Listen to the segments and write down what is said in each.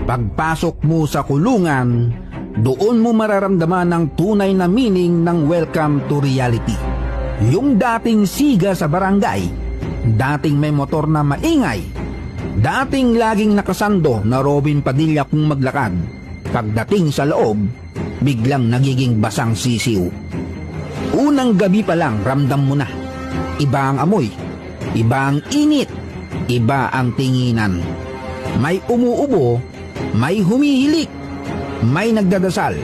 Pagpasok mo sa kulungan, doon mo mararamdaman ang tunay na meaning ng welcome to reality. Yung dating siga sa barangay, dating may motor na maingay, dating laging nakasando na Robin Padilla kung maglakad, pagdating sa loob, biglang nagiging basang sisiw. Unang gabi pa lang ramdam mo na, iba ang amoy, iba ang init, iba ang tinginan. May umuubo, may humihilik, may nagdadasal,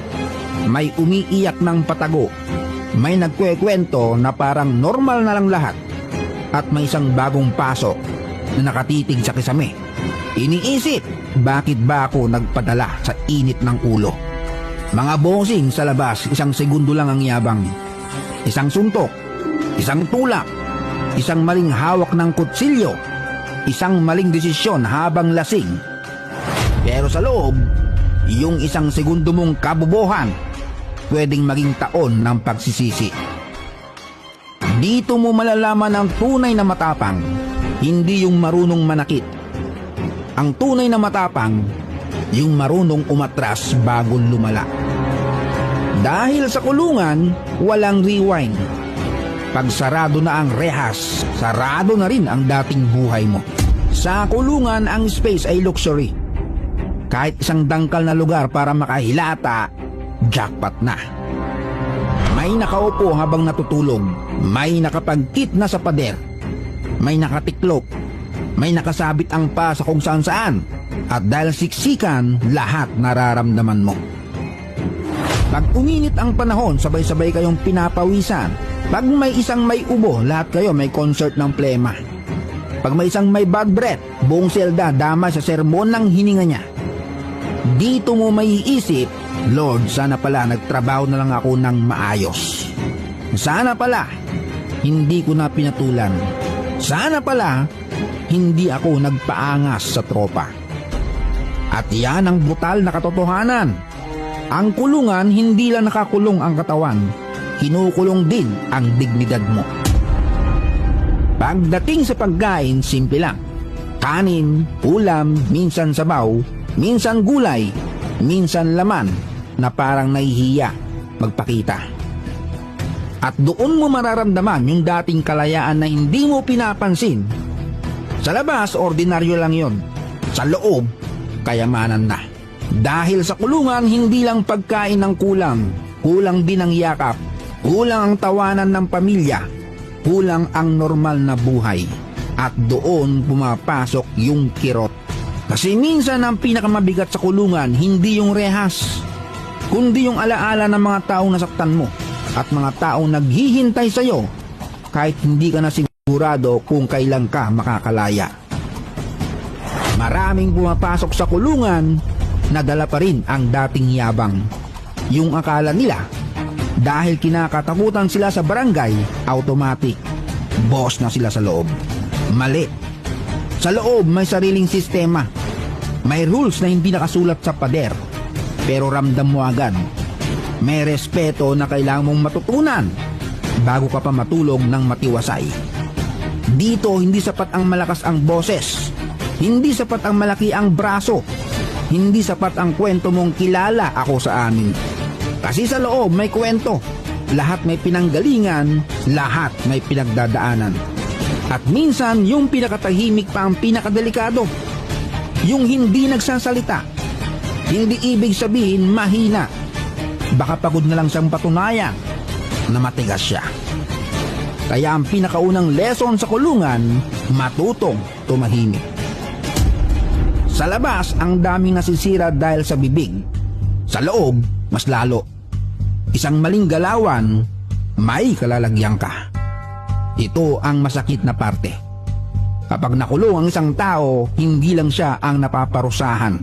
may umiiyak ng patago, may nagkwekwento na parang normal na lang lahat, at may isang bagong pasok na nakatitig sa kisame. Iniisip, bakit ba ako nagpadala sa init ng ulo? Mga bossing sa labas, isang segundo lang ang yabang. Isang suntok, isang tulak, isang maling hawak ng kutsilyo, isang maling desisyon habang lasing. Pero sa loob, yung isang segundo mong kabobohan, pwedeng maging taon ng pagsisisi. Dito mo malalaman ang tunay na matapang, hindi yung marunong manakit. Ang tunay na matapang, yung marunong umatras bago lumala. Dahil sa kulungan, walang rewind. Pag sarado na ang rehas, sarado na rin ang dating buhay mo. Sa kulungan, ang space ay luxury. Kahit isang dangkal na lugar para makahilata, jackpot na. May nakaupo habang natutulog, may nakapagkit na sa pader, may nakatiklop, may nakasabit ang pa sa kung saan saan, at dahil siksikan, lahat nararamdaman mo. Pag uminit ang panahon, sabay-sabay kayong pinapawisan. Pag may isang may ubo, lahat kayo may concert ng plema. Pag may isang may bad breath, buong selda damay sa sermon ng hininga niya. Dito mo maiisip, Lord, sana pala nagtrabaho na lang ako ng maayos. Sana pala, hindi ko na pinatulan. Sana pala, hindi ako nagpaangas sa tropa. At yan ang brutal na katotohanan. Ang kulungan, hindi lang nakakulong ang katawan, kinukulong din ang dignidad mo. Pagdating sa pagkain, simple lang. Kanin, ulam, minsan sabaw, minsan gulay, minsan laman na parang nahihiya magpakita. At doon mo mararamdaman yung dating kalayaan na hindi mo pinapansin. Sa labas, ordinaryo lang yon. Sa loob, kayamanan na. Dahil sa kulungan, hindi lang pagkain ang kulang, kulang din ang yakap, kulang ang tawanan ng pamilya, kulang ang normal na buhay. At doon pumapasok yung kirot. Kasi minsan ang pinakamabigat sa kulungan, hindi yung rehas, kundi yung alaala ng mga taong nasaktan mo at mga taong naghihintay sa'yo kahit hindi ka na sigurado kung kailan ka makakalaya. Maraming pumapasok sa kulungan, nadala pa rin ang dating yabang. Yung akala nila, dahil kinakatakutan sila sa barangay, automatic, boss na sila sa loob. Mali. Sa loob may sariling sistema. May rules na hindi nakasulat sa pader, pero ramdam mo agad. May respeto na kailangan mong matutunan bago ka pa matulog ng matiwasay. Dito hindi sapat ang malakas ang boses, hindi sapat ang malaki ang braso, hindi sapat ang kwento mong kilala ako sa amin. Kasi sa loob may kwento, lahat may pinanggalingan, lahat may pinagdadaanan. At minsan, yung pinakatahimik pa ang pinakadelikado. Yung hindi nagsasalita. Hindi ibig sabihin mahina. Baka pagod na lang siyang patunayan na matigas siya. Kaya ang pinakaunang lesson sa kulungan, matutong tumahimik. Sa labas, ang daming nasisira dahil sa bibig. Sa loob, mas lalo. Isang maling galawan, may kalalagyan ka. Ito ang masakit na parte. Kapag nakulong ang isang tao, hindi lang siya ang napaparusahan.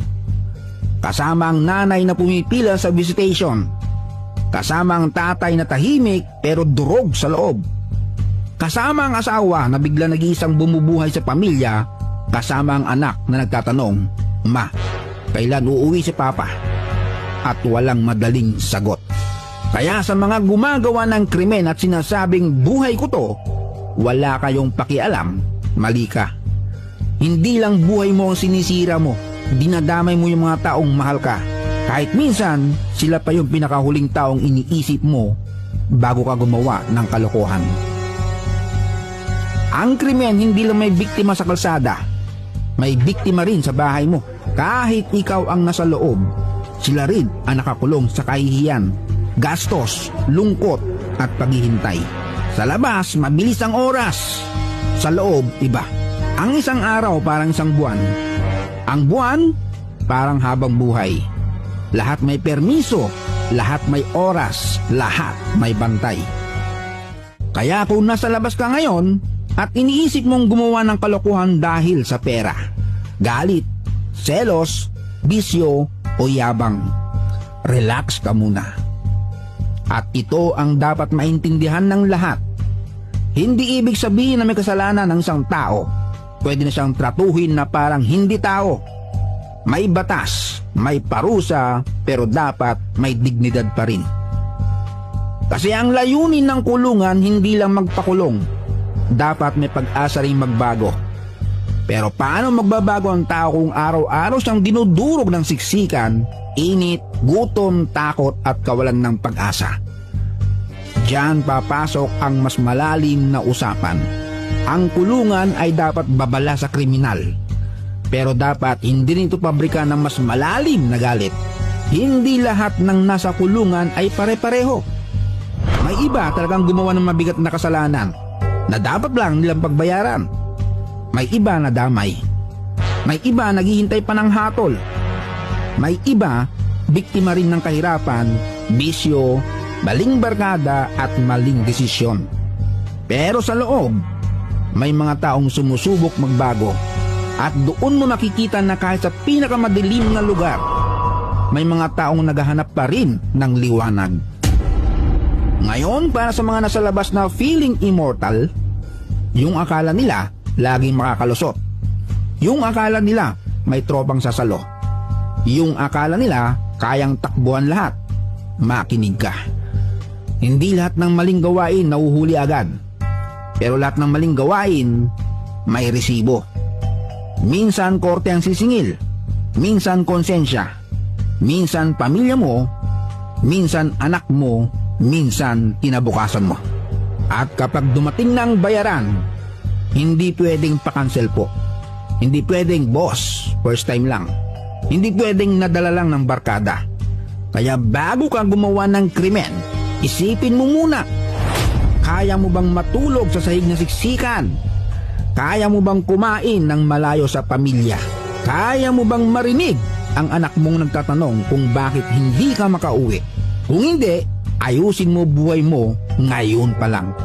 Kasama ang nanay na pumipila sa visitation. Kasama ang tatay na tahimik pero durog sa loob. Kasama ang asawa na bigla nag-iisang bumubuhay sa pamilya. Kasama ang anak na nagtatanong, "Ma, kailan uuwi si Papa?" At walang madaling sagot. Kaya sa mga gumagawa ng krimen at sinasabing buhay ko to, wala kayong pakialam, mali ka. Hindi lang buhay mo ang sinisira mo, dinadamay mo yung mga taong mahal ka. Kahit minsan, sila pa yung pinakahuling taong iniisip mo bago ka gumawa ng kalokohan. Ang krimen hindi lang may biktima sa kalsada, may biktima rin sa bahay mo. Kahit ikaw ang nasa loob, sila rin ang nakakulong sa kahihiyan, gastos, lungkot at paghihintay. Sa labas, mabilis ang oras. Sa loob, iba. Ang isang araw parang isang buwan. Ang buwan, parang habang buhay. Lahat may permiso, lahat may oras, lahat may bantay. Kaya kung nasa labas ka ngayon at iniisip mong gumawa ng kalokohan dahil sa pera, galit, selos, bisyo o yabang, relax ka muna. At ito ang dapat maintindihan ng lahat. Hindi ibig sabihin na may kasalanan ng isang tao. Pwede na siyang tratuhin na parang hindi tao. May batas, may parusa, pero dapat may dignidad pa rin. Kasi ang layunin ng kulungan hindi lang magpakulong. Dapat may pag-asa rin magbago. Pero paano magbabago ang tao kung araw-araw siyang dinudurog ng siksikan, init, gutom, takot at kawalan ng pag-asa? Diyan papasok ang mas malalim na usapan. Ang kulungan ay dapat babala sa kriminal. Pero dapat hindi rin ito pabrika ng mas malalim na galit. Hindi lahat ng nasa kulungan ay pare-pareho. May iba talagang gumawa ng mabigat na kasalanan na dapat lang nilang pagbayaran. May iba na damay. May iba naghihintay pa ng hatol. May iba biktima rin ng kahirapan, bisyo, maling barkada at maling desisyon. Pero sa loob, may mga taong sumusubok magbago. At doon mo makikita na kahit sa pinakamadilim na lugar, may mga taong naghahanap pa rin ng liwanag. Ngayon, para sa mga nasa labas na feeling immortal, yung akala nila laging makakalusot. Yung akala nila may tropang sasalo. Yung akala nila kayang takbuhan lahat. Makinig ka. Hindi lahat ng maling gawain nahuhuli agad. Pero lahat ng maling gawain may resibo. Minsan korte ang sisingil, minsan konsensya, minsan pamilya mo, minsan anak mo, minsan kinabukasan mo. At kapag dumating na ang bayaran, hindi pwedeng pakansel po. Hindi pwedeng boss, first time lang. Hindi pwedeng nadala lang ng barkada. Kaya bago ka gumawa ng krimen, isipin mo muna, kaya mo bang matulog sa sahig na siksikan? Kaya mo bang kumain ng malayo sa pamilya? Kaya mo bang marinig ang anak mong nagtatanong kung bakit hindi ka makauwi? Kung hindi, ayusin mo buhay mo ngayon pa lang.